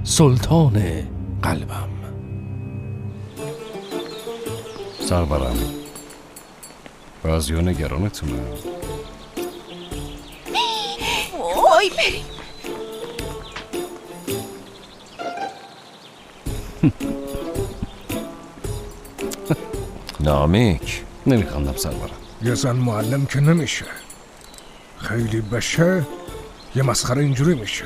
سلطان قلبم. سرورم، بعضی‌ها نگرانتونه. وای بریم. نامیک نمیخواندم سرورم. یه زن معلم که نمیشه، خیلی بشه یه مسخره اینجوری میشه.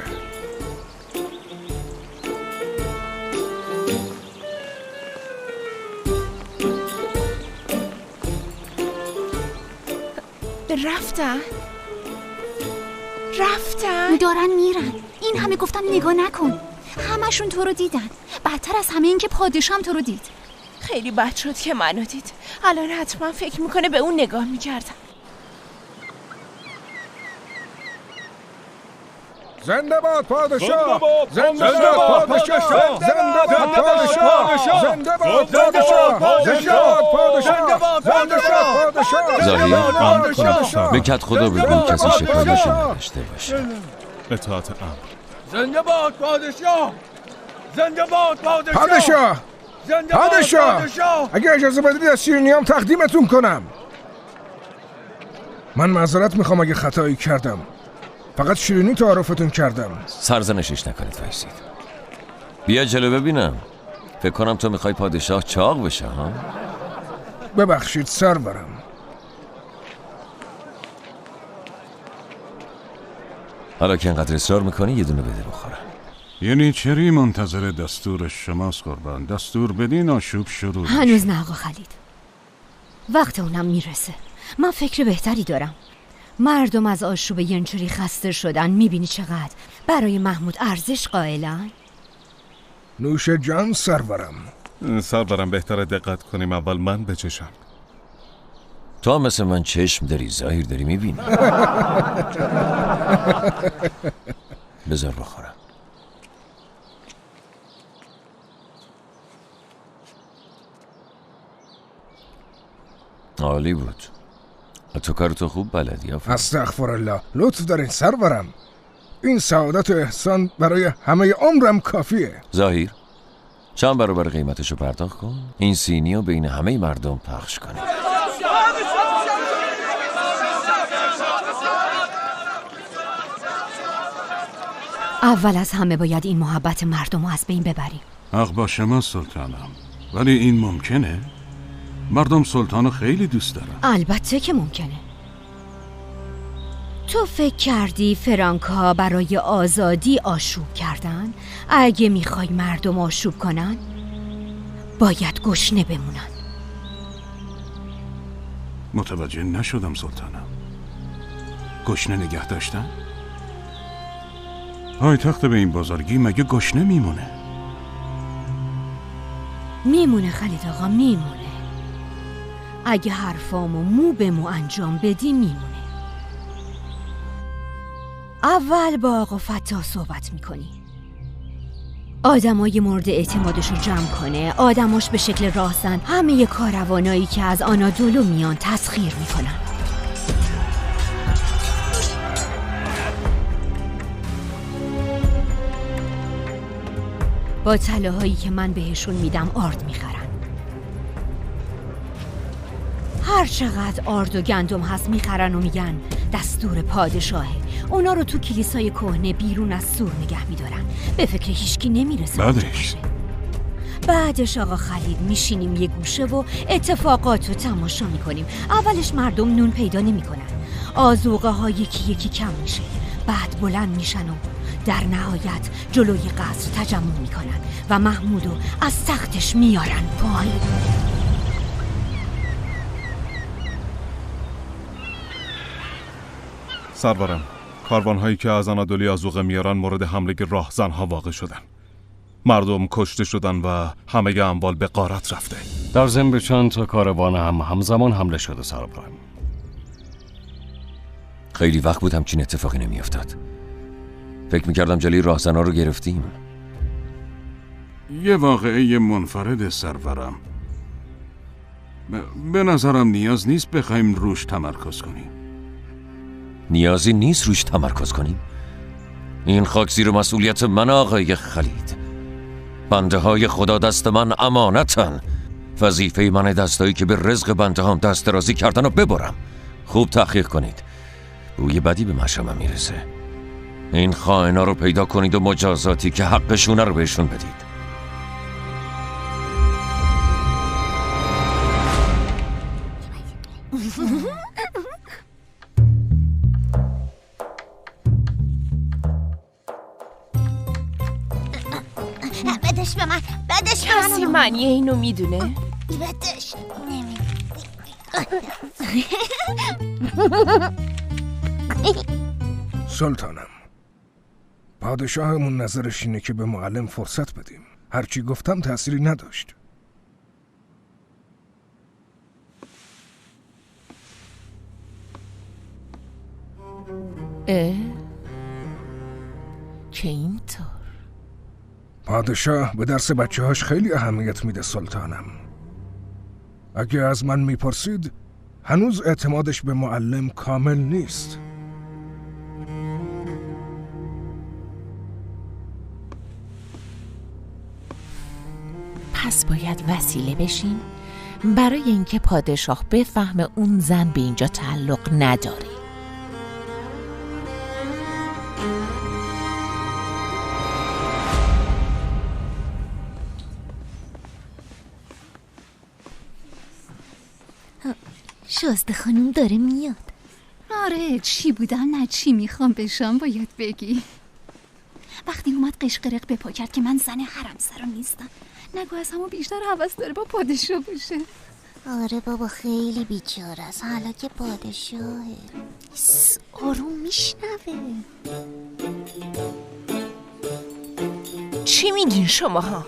رفتن دارن میرن. این همه گفتم نگاه نکن. همشون تو رو دیدن. بدتر از همه این که پادشاهم تو رو دید. خیلی بد شد که منو دید. الان حتما فکر میکنه به اون نگاه میکردم. زنده باد پادشاه! زنده باد پادشاه! زنده باد پادشاه! زنده باد پادشاه! زنده باد پادشاه! زنده باد پادشاه! ظاهر به کت خدا بگو کسی شکایتی نداشته باشه. اطاعت امر. زنده باد پادشاه! زنده باد پادشاه! پادشاه! زنده باد پادشاه! اگه اجازه بدید از شیرینیام تقدیمتون کنم. من معذرت میخوام اگه خطایی کردم. فقط شیرینی تعارفتون کردم. سرزنشش نکنید وایسید. بیا جلو ببینم. فکر کنم تو میخوای پادشاه چاق بشه ها؟ ببخشید سرورم. حالا که اینقدر اصرار میکنی یه دونه بده بخورم. یعنی چری منتظر دستور شماست قربان؟ دستور بدین آشوب شروع. هنوز نه آقا خلید. وقت اونم میرسه. من فکر بهتری دارم. مردم از آشوب ینچوری خسته شدن. میبینی چقدر برای محمود ارزش قائلن؟ نوش جان سرورم. سرورم بهتره دقت کنیم اول من بچشم. تو هم مثل من چشم داری، ظاهر داری میبینی. بذار بخورم. عالی بود. تو کارتو خوب بلدی. استغفرالله. لطف دارین سرورم. این سعادت و احسان برای همه عمرم کافیه. ظاهر چند برابر قیمتشو پرداخت کن. این سینی رو بین همه مردم پخش کنه. اول از همه باید این محبت مردم رو از بین ببریم. حق با شما سلطانم، ولی این ممکنه؟ مردم سلطانو خیلی دوست دارن. البته که ممکنه. تو فکر کردی فرانکا برای آزادی آشوب کردن؟ اگه میخوای مردم آشوب کنن باید گشنه بمونن. متوجه نشدم سلطانم. گشنه نگه داشتن؟ پایتخت به این بزرگی مگه گشنه میمونه؟ میمونه خالد آقا، میمونه. اگه حرفامو مو به مو انجام بدی میمونه. اول با آقا فتا صحبت میکنی. آدمای مورد اعتمادشو جمع کنه. آدماش به شکل راهزن همه کاروانایی که از آنادولو میان تسخیر میکنن. با طلاهایی که من بهشون میدم آرد میخرن. هر چقدر آرد و گندم هست میخرن و میگن دستور پادشاهه. اونا رو تو کلیسای کهنه بیرون از سور نگه میدارن. به فکر هیچکی نمیرسه. بعدش آقا خلید میشینیم یه گوشه و اتفاقات رو تماشا میکنیم. اولش مردم نون پیدا نمیکنن. آذوقه ها یکی یکی کم میشه. بعد بلند میشن و در نهایت جلوی قصر تجمع میکنن و محمودو از تختش میارن پایین. سرورم، کاروان‌هایی که از آنادولی آذوقه میارن مورد حمله راهزن‌ها واقع شدن. مردم کشته شدن و همه اموال به غارت رفته. در ضمن به چند تا کاروان هم همزمان حمله شده سرورم. خیلی وقت بود همچین اتفاقی نمیافتاد. فکر میکردم جلوی راهزن‌ها رو گرفتیم. یه واقعه منفرد سرورم. به نظرم نیاز نیست بخوایم روش تمرکز کنیم. نیازی نیست روش تمرکز کنیم؟ این خاک زیر مسئولیت من آقای خلید. بنده های خدا دست من امانتن. وظیفه من دستایی که به رزق بنده هم دست درازی کردن و ببرم. خوب تحقیق کنید، بوی بدی به مشامم میرسه. این خائنا رو پیدا کنید و مجازاتی که حقشونه رو بهشون بدید. بدش به من، بدش به کسی معنی اینو میدونه؟ بدش سلطانم، پادشاهمون نظرش اینه که به معلم فرصت بدیم. هرچی گفتم تأثیری نداشت. که اینطور پادشاه به درس بچه‌هاش خیلی اهمیت میده سلطانم. اگه از من میپرسید، هنوز اعتمادش به معلم کامل نیست. پس باید وسیله بشین برای اینکه پادشاه بفهمه اون زن به اینجا تعلق نداره. شازده خانم داره میاد. آره، چی بودم نه چی میخوام بشم باید بگی. وقتی اومد قشقرق به پا کرد که من زن حرمسرا نیستم، نگو از همون بیشتر حوث داره با پادشاه باشه. آره بابا، خیلی بیچاره است. حالا که پادشاهه آروم میشنوه. چی میگین شماها؟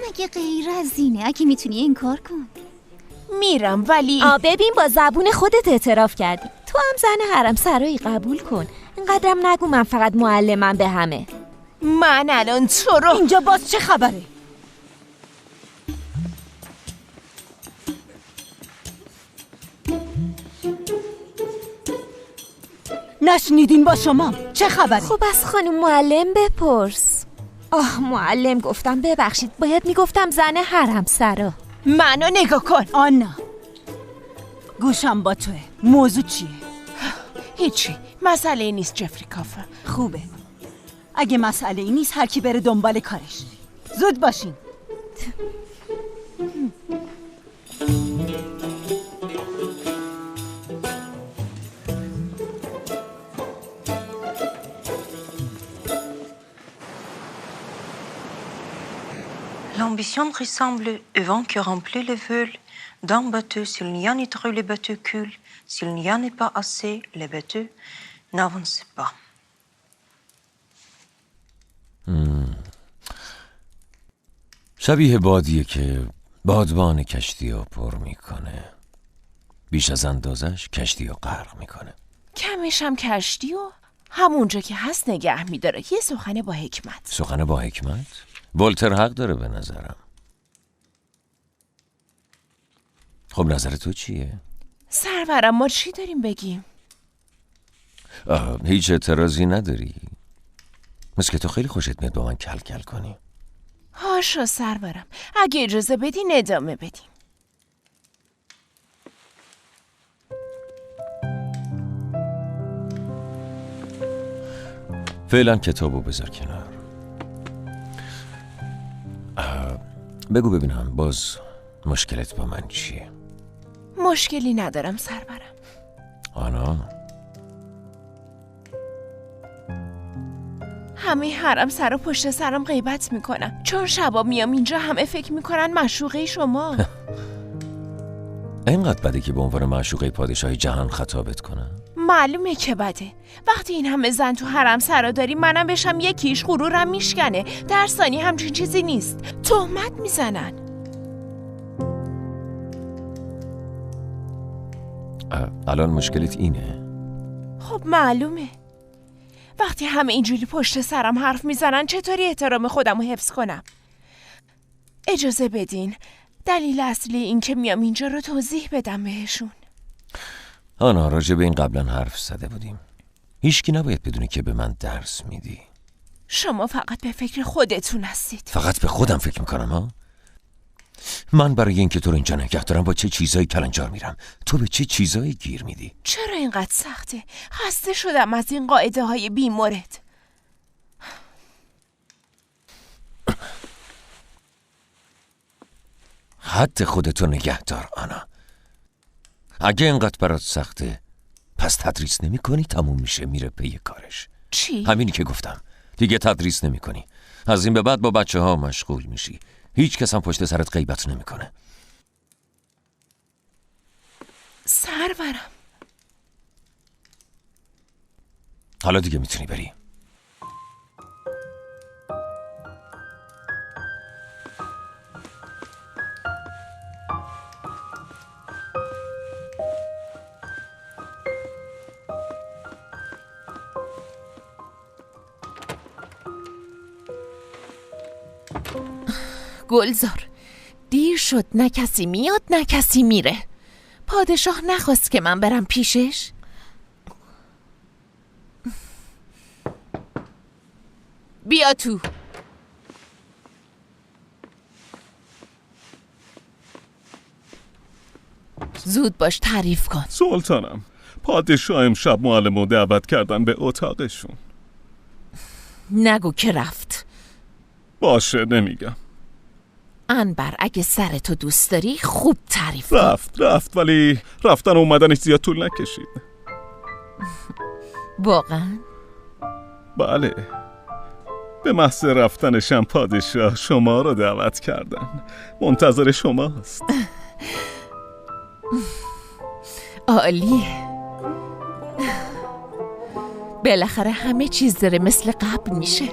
مگه غیر از اینه؟ اگه میتونی این کار کن. میرم ولی ببین، با زبون خودت اعتراف کردی. تو هم زن حرم سرایی قبول کن. اینقدرم نگو من فقط معلمم به همه. من الان تو رو اینجا باز چه خبره؟ نشنیدین با شما چه خبره؟ خب از خانم معلم بپرس. معلم گفتم ببخشید، باید میگفتم زن حرم سرا. منو نگاه کن. آنا، گوشم با توه. موضوع چیه؟ هیچی، مسئله نیست جفری کافه. خوبه، اگه مسئله نیست هر کی بره دنبال کارش. زود باشین. L'ambition ressemble au vent qui remplit le vol d'un bateau. S'il n'y en est trop, le bateau coule. S'il n'y en est pas assez, le bateau n'avance pas. شبیه بادیه که بادبان کشتی رو پر میکنه، بیش از اندازش کشتی رو غرق میکنه. کمش هم کشتی و همونجا که هست نگه میداره. یه سخنه با حکمت. سخنه با حکمت؟ ولتر حق داره به نظرم. خب نظر تو چیه؟ سرورم، ما چی داریم بگیم؟ هیچ اعتراضی نداری؟ مثل که تو خیلی خوشت میاد با من کل کل کنی. هاشا سرورم، اگه اجازه بدی ادامه بدیم. فعلا کتابو بذار کنار. بگو ببینم باز مشکلت با من چیه؟ مشکلی ندارم سرورم. آنا، همه حرم سر و پشت سرم غیبت میکنن، چون شبا میام اینجا همه فکر میکنن معشوقه شما. اینقدر بده که به عنوان معشوقه پادشاه جهان خطابت کنن؟ معلومه که بده. وقتی این همه زن تو حرم سرا داری منم بشم یکیش، غرورم میشکنه. در ثانی همچین چیزی نیست. تهمت میزنن. الان مشکلت اینه؟ خب معلومه. وقتی همه اینجوری پشت سرم حرف میزنن چطوری احترام خودم رو حفظ کنم؟ اجازه بدین دلیل اصلی این که میام اینجا رو توضیح بدم بهشون. آنا، راجع به این قبلا حرف زده بودیم. هیچکی نباید بدونه که به من درس میدی. شما فقط به فکر خودتون هستید. فقط به خودم فکر میکنم ها؟ من برای اینکه تو رو اینجا نگه دارم با چه چیزایی کلنجار میرم، تو به چه چیزایی گیر میدی؟ چرا اینقدر سخته؟ خسته شدم از این قاعده های بی مورد. حد خودتو نگه دار آنا. اگه اینقدر برات سخته پس تدریس نمی کنی، تموم میشه، میره پی کارش. چی؟ همینی که گفتم، دیگه تدریس نمی کنی. از این به بعد با بچه ها مشغول میشی. هیچ کس هم پشت سرت غیبت نمی کنه. سرورم. حالا دیگه میتونی بری. گلزار، دیر شد، نه کسی میاد نه کسی میره. پادشاه نخواست که من برم پیشش؟ بیا تو. زود باش، تعریف کن. سلطانم، پادشاه امشب معلمو دعوت کردن به اتاقشون. نگو که رفت. باشه نمیگم. انبر، اگه سرتو دوست داری خوب تعریف کن. رفت ولی رفتن و اومدنش زیاد طول نکشید. واقعا؟ بله، به محض رفتنشم پادشاه شما رو دعوت کردن. منتظر شماست. عالیه. بالاخره همه چیز داره مثل قبل میشه.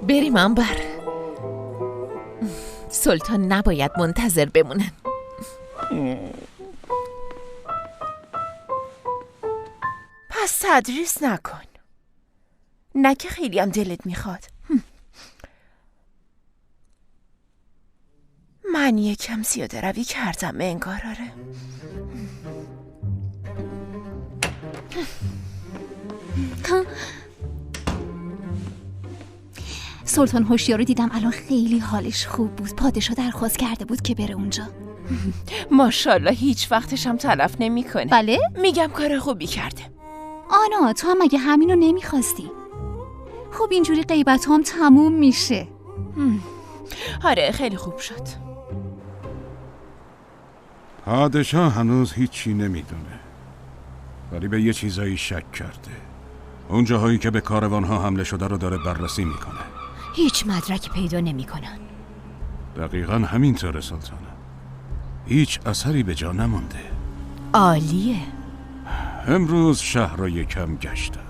بریم انبر. سلطان نباید منتظر بمونن. پس تدریس نکن. نه که خیلی هم دلت میخواد. من یکم زیاده روی کردم انگار. آره. سلطان هوشیار رو دیدم الان خیلی حالش خوب بود. پادشاه درخواست کرده بود که بره اونجا. ماشاءالله هیچ وقتش هم تلف نمی کنه. بله؟ میگم کار خوبی کرده. آنا، تو هم مگه همینو نمیخواستی؟ خب اینجوری غیبت هم تموم میشه. آره خیلی خوب شد. پادشاه هنوز هیچی نمیدونه، ولی به یه چیزایی شک کرده. اون جاهایی که به کاروانها حمله شده رو داره بررسی میکنه. هیچ مدرکی پیدا نمیکنن. دقیقاً همینطوره سلطانه. هیچ اثری به جا نمونده. عالیه. امروز شهر رو یکم گشتم.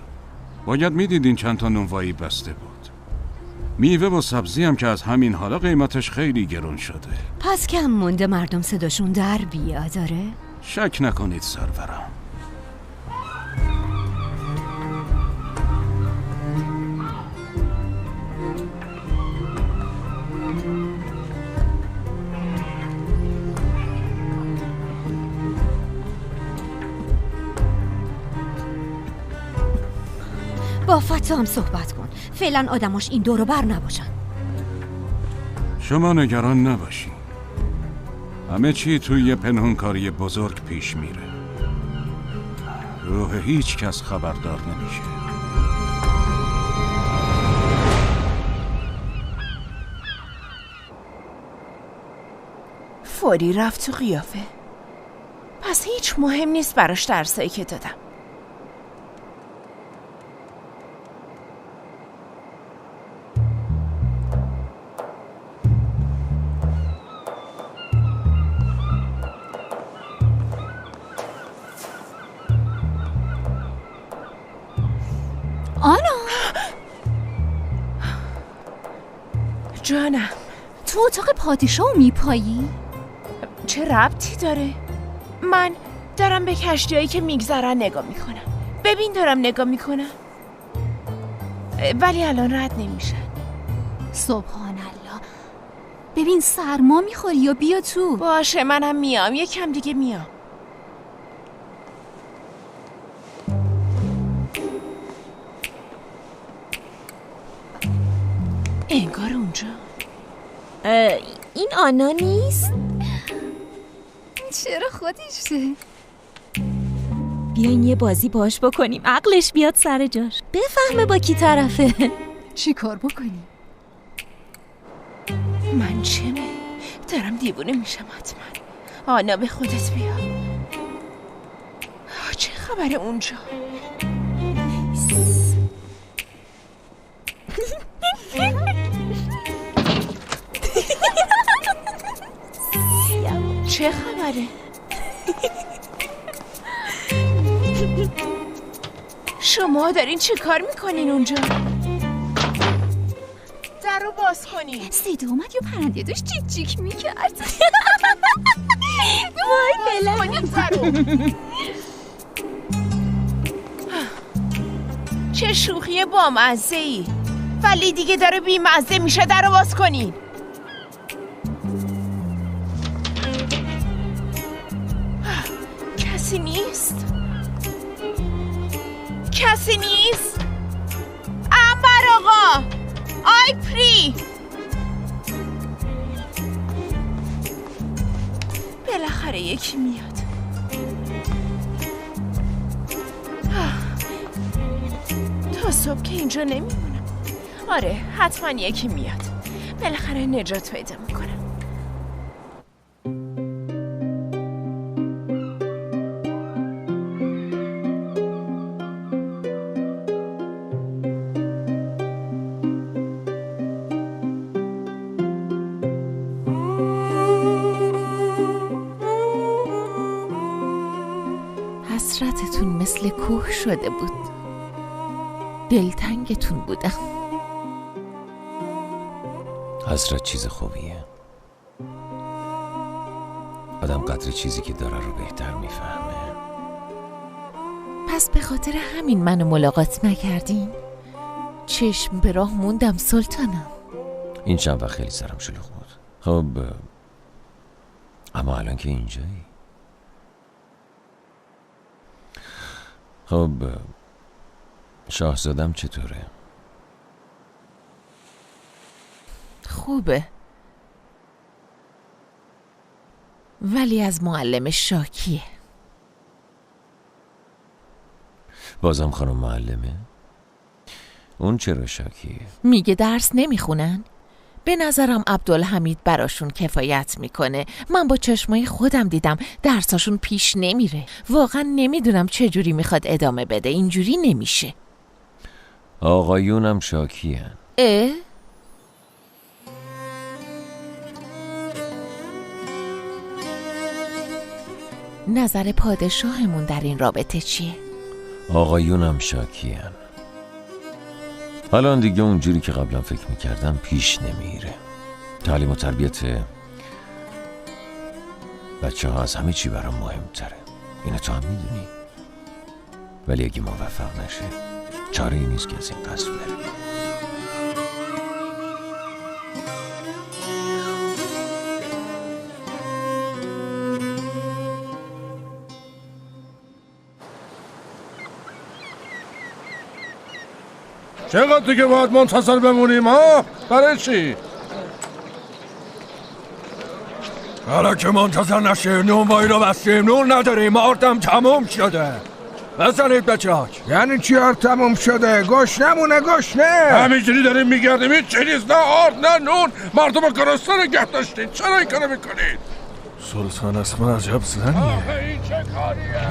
باید میدیدین چند تا نونوایی بسته بود. میوه و سبزی هم که از همین حالا قیمتش خیلی گرون شده. پس کم مونده مردم صداشون در بیاد. آره؟ شک نکنید سرورم. با فتح هم صحبت کن. فعلا آدماش این دور و بر نباشن. شما نگران نباشی. همه چی توی پنهانکاری بزرگ پیش میره. روح هیچ کس خبردار نمیشه. فوری رفت تو قیافه. پس هیچ مهم نیست براش درسایی که دادم. آنا جانم، تو اتاق پادشاه میپایی؟ چه ربطی داره؟ من دارم به کشتیایی که میگذرن نگاه میکنم. ببین دارم نگاه میکنم، ولی الان رد نمیشن. سبحان الله. ببین سرما میخوری یا بیا تو. باشه منم میام، یکم دیگه میام. انگار اونجا. این آنا نیست؟ چرا خودشه؟ بیاین یه بازی باش بکنیم، عقلش بیاد سر جاش، بفهمه با کی طرفه. چی کار بکنیم؟ من چمه؟ دارم دیوونه میشم حتما. آنا به خودت بیا. چه خبره اونجا؟ چه خبره؟ شما دارین چه کار میکنین اونجا؟ در رو باز کنین. صدا اومد یا پرنده داشت جیک جیک میکرد. وای بلند. چه شوخی بامزه ای، ولی دیگه داره بیمزه میشه. در رو باز کنین. کسی نیست؟ کسی نیست؟ انبر آقا، آی پری، بالاخره یکی میاد. تا صبح که اینجا نمیمونم. آره حتما یکی میاد، بالاخره نجات پیدا میکنم. حسرتتون مثل کوه شده بود، دلتنگتون بودم. حسرت چیز خوبیه. آدم قدر چیزی که داره رو بهتر میفهمه. پس به خاطر همین منو ملاقات نکردین؟ چشم به راه موندم سلطانم. این چند وقت خیلی سرم شلوغ بود. خب اما الان که اینجایی. خب شاهزادم چطوره؟ خوبه، ولی از معلم شاکیه. بازم خانم معلمه؟ اون چرا شاکیه؟ میگه درس نمیخونن؟ به نظرم عبدالحمید براشون کفایت میکنه. من با چشمای خودم دیدم درساشون پیش نمیره. واقعا نمیدونم چجوری میخواد ادامه بده. اینجوری نمیشه. آقایونم شاکیه. نظر پادشاهمون در این رابطه چیه؟ آقایونم شاکیه. الان دیگه اونجوری که قبلا فکر میکردم پیش نمیره. تعلیم و تربیت بچه ها از همه چی برام مهمتره. اینو تو هم میدونی. ولی اگه موفق نشه چاره ای نیست که از این قصد بره. چقدر دیگه باید منتظر بمونیم ها؟ برای چی؟ حالا که منتظر نشیم نونوایی رو بستیم، نون نداریم، آردم تموم شده. بزنید به چاک. یعنی چی آرد تموم شده؟ گشنمونه گشنه. همینجوری داریم میگردیم، هیچ چیز نه آرد نه نون. مردم گرسنه نگه داشتین، چرا این کارو میکنید؟ سلطان اسما عجب زنیه.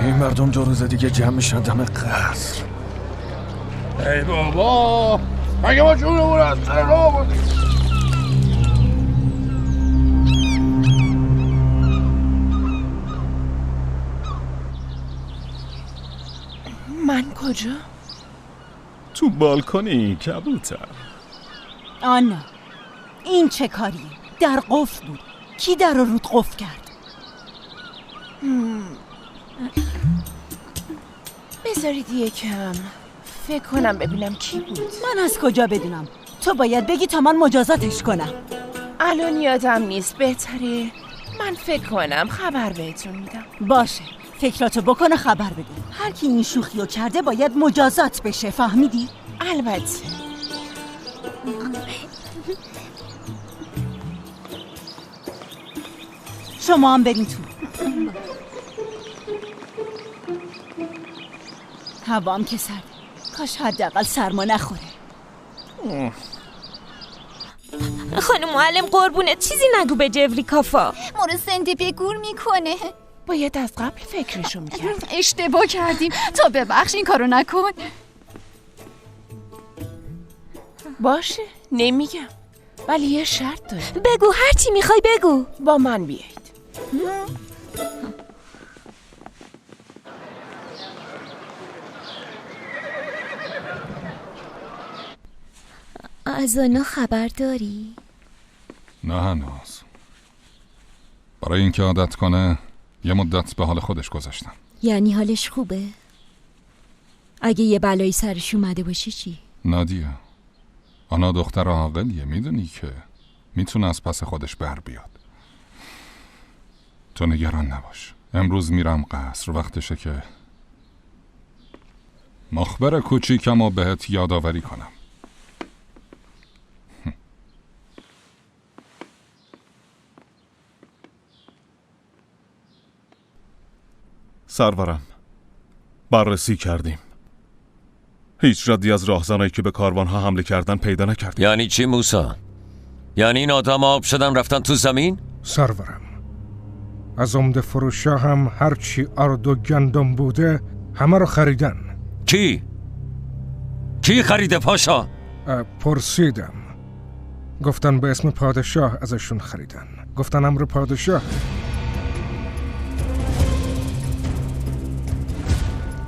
این مردم 2 روز دیگه جمع میشن دم قصر. ای بابا مگه ما جونمون از سر راه بودیم؟ من کجا؟ تو بالکنی کبوتر. آنا این چه کاریه؟ در قفل بود. کی در رو رود قفل کرد؟ بذارید یکم فکر کنم ببینم کی بود. من از کجا بدونم؟ تو باید بگی تا من مجازاتش کنم. الان یادم نیست. بهتره من فکر کنم خبر بهتون میدم. باشه، فکراتو بکنه خبر بده. هر کی این شوخیو کرده باید مجازات بشه، فهمیدی؟ البته. شما هم برین تو. هوام که سرده، کاش حداقل سرما نخوره. خانم معلم قربونت چیزی نگو به جفری کافا. ما رو زنده گور میکنه. باید از قبل فکرشو میکرد. اشتباه کردیم. تا ببخش این کارو نکن. باشه نمیگم، ولی یه شرط داره. بگو، هر چی میخوای بگو. با من بیایید. از آنا خبر داری؟ نه هنوز. برای اینکه عادت کنه یه مدت به حال خودش گذاشتم. یعنی حالش خوبه؟ اگه یه بلایی سرش اومده باشه چی؟ نادیا، آنا دختر عاقلیه، میدونی که میتونه از پس خودش بر بیاد. تو نگران نباش. امروز میرم قصر، وقتشه که مخبر کوچیکمو بهت یادآوری کنم. سرورم، بررسی کردیم. هیچ ردی از راهزنایی که به کاروانها حمله کردن پیدا نکردیم. یعنی چی موسا؟ یعنی این آدم آب شدن رفتن تو زمین؟ سرورم، از عمده فروشا هم هرچی آرد و گندم بوده همه رو خریدن. کی خریده پاشا؟ پرسیدم، گفتن به اسم پادشاه ازشون خریدن. گفتن امر پادشاه.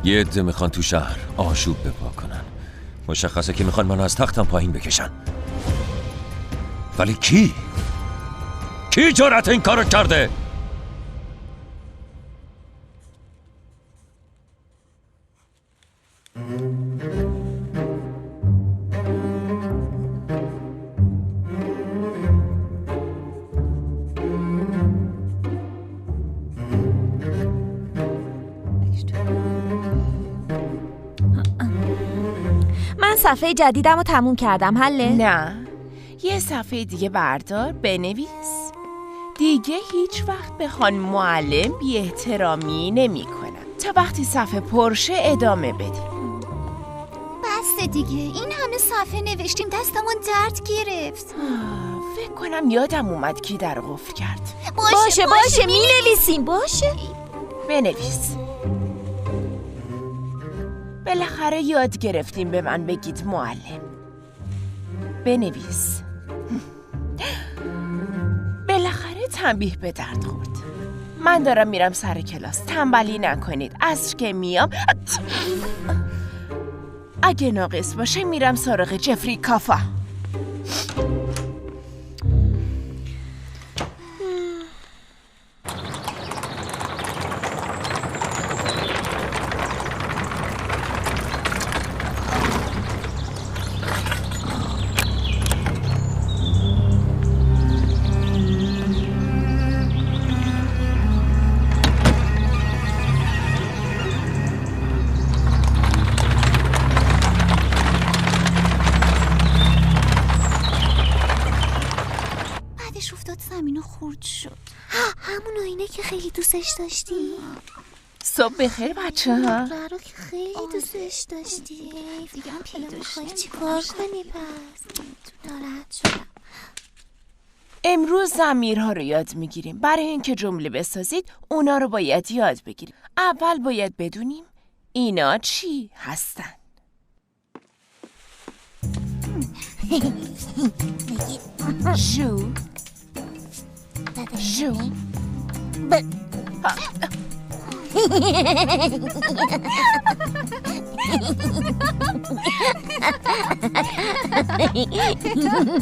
یه عده میخوان تو شهر آشوب بپا کنن. مشخصه که میخوان منو از تختم پایین بکشن. ولی کی جرأت این کارو کرده؟ من صفحه جدیدم رو تموم کردم. حله؟ نه، یه صفحه دیگه بردار بنویس. دیگه هیچ وقت به خانم معلم بی احترامی نمی کنم تا وقتی صفحه پرشه ادامه بدیم. بس دیگه، این همه صفحه نوشتیم دستمون درد گرفت. فکر کنم یادم اومد کی در قفل کرد. باشه می نویسیم. باشه بنویس. بالاخره یاد گرفتیم به من بگید معلم. بنویس. بالاخره تنبیه به درد خورد. من دارم میرم سر کلاس، تنبلی نکنید. عصر که میام اگه ناقص باشه میرم سراغ جفری کافا. همون آینه که خیلی دوستش داشتی. صبح بخیر بچه ها. رو که خیلی دوستش داشتی. دیگه هم پیدا میخوایی چی کار کنی پس؟ ناراحت شدم. امروز ضمیرها رو یاد میگیریم. برای اینکه جمله بسازید اونا رو باید یاد بگیریم. اول باید بدونیم اینا چی هستن. جو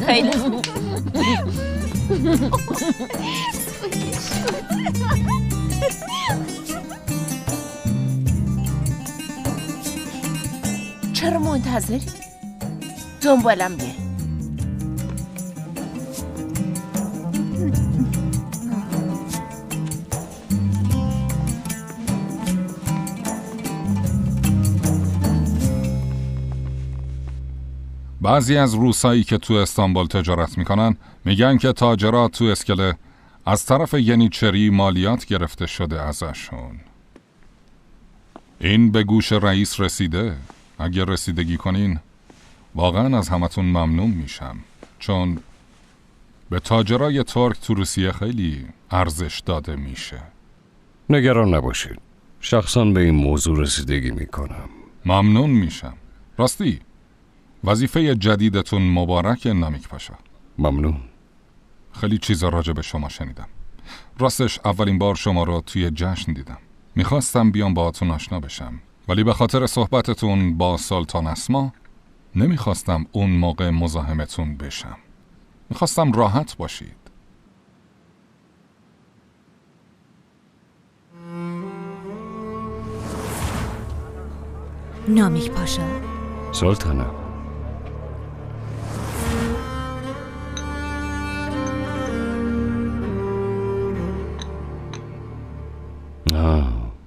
خیلی خوب. چرا منتظری؟ دنبالم بیای. بعضی از روسایی که تو استانبول تجارت میکنن میگن که تاجرات تو اسکله از طرف ینیچری مالیات گرفته شده ازشون. این به گوش رئیس رسیده. اگر رسیدگی کنین واقعا از همتون ممنون میشم، چون به تاجرای ترک تو روسیه خیلی ارزش داده میشه. نگران نباشید، شخصا به این موضوع رسیدگی میکنم. ممنون میشم. راستی وظیفه جدیدتون مبارک نامیک پاشا. ممنون. خیلی چیزا راجع به شما شنیدم. راستش اولین بار شما رو توی جشن دیدم. میخواستم بیام باهاتون آشنا بشم، ولی به خاطر صحبتتون با سلطان اسما نمیخواستم اون موقع مزاحمتون بشم. میخواستم راحت باشید. نامیک پاشا؟ سلطانم.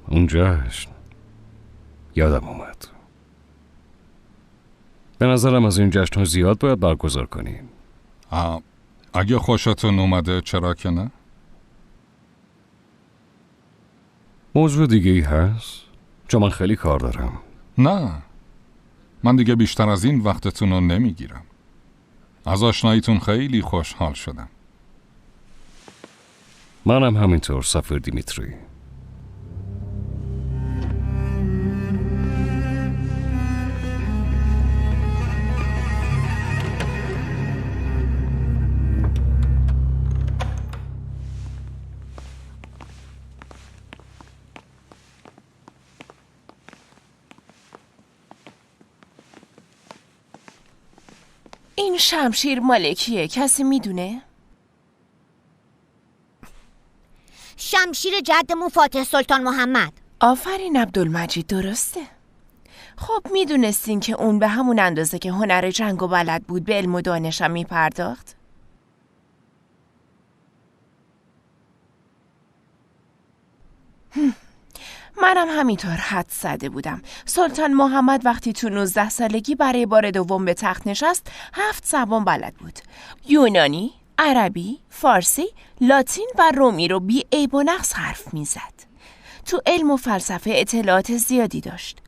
اون جشن یادم اومد. به نظرم از این جشن ها زیاد باید برگزار کنیم. اگه خوشتون اومده چرا که نه؟ موضوع دیگه ای هست؟ چون من خیلی کار دارم. نه، من دیگه بیشتر از این وقتتون رو نمیگیرم. از آشناییتون خیلی خوشحال شدم. منم همینطور سفیر دیمیتری. این شمشیر مال کیه؟ کسی میدونه؟ شمشیر جدمون فاتح سلطان محمد. آفرین عبدالمجید، درسته. خب میدونستین که اون به همون اندازه که هنر جنگ و بلد بود به علم و دانشم میپرداخت؟ منم همینطور حد زده بودم. سلطان محمد وقتی تو 19 سالگی برای بار دوم به تخت نشست 7 زبان بلد بود. یونانی، عربی، فارسی، لاتین و رومی رو بی عیب و نقص حرف میزد. تو علم و فلسفه اطلاعات زیادی داشت.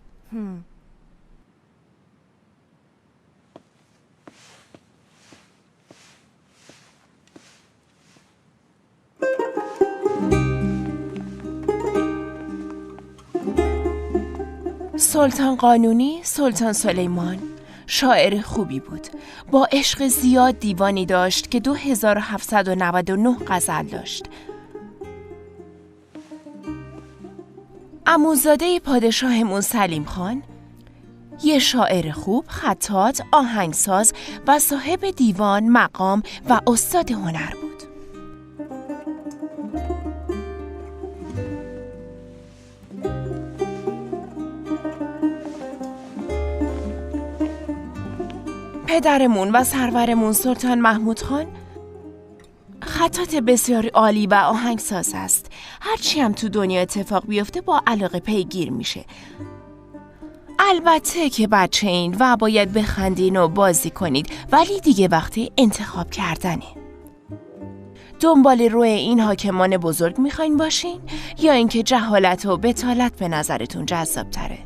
سلطان قانونی، سلطان سلیمان شاعر خوبی بود. با عشق زیاد دیوانی داشت که 2799 غزل داشت. عموزاده پادشاهمون سلیم خان یه شاعر خوب، خطاط، آهنگساز و صاحب دیوان، مقام و استاد هنر بود. پدرمون و سرورمون سلطان محمود خان خطاط بسیار عالی و آهنگساز است. هرچی هم تو دنیا اتفاق بیفته با علاقه پیگیر میشه. البته که بچه این و باید بخندین و بازی کنید، ولی دیگه وقتی انتخاب کردنه. دنبال روی این حاکمان بزرگ میخواین باشین یا اینکه جهالت و بتالت به نظرتون جذاب تره؟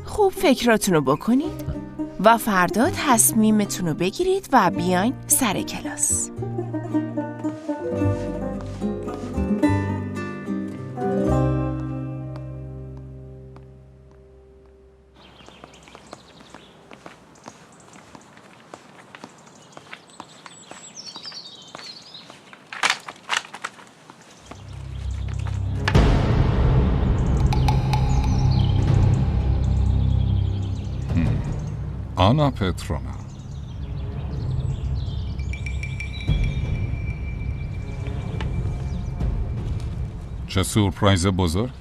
خوب فکراتون رو بکنید و فردا تصمیمتون رو بگیرید و بیاین سر کلاس. آنا پترونا، چه سورپرایز بزرگی،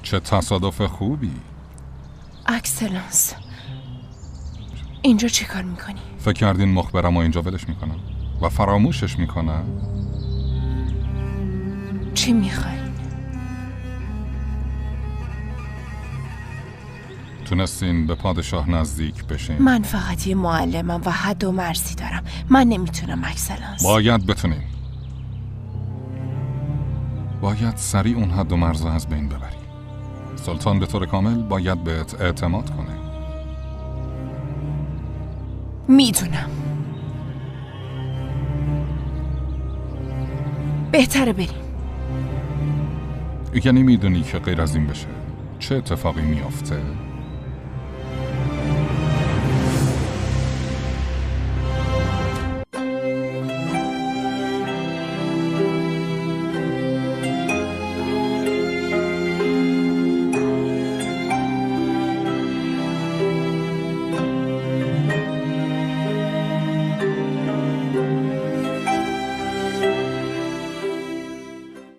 چه تصادف خوبی. اکسلنس، اینجا چی کار میکنی؟ فکر کردین مخبرم و اینجا ولش میکنم و فراموشش میکنم؟ چی میخوای؟ تونستین به پادشاه نزدیک بشین؟ من فقط یه معلمم و حد و مرزی دارم. من نمیتونم اکسلانس. باید بتونیم. باید سریع اون حد و مرز از بین ببری. سلطان به طور کامل باید بهت اعتماد کنه. میدونم. بهتره بریم. یعنی میدونی که غیر از این بشه چه اتفاقی میافته؟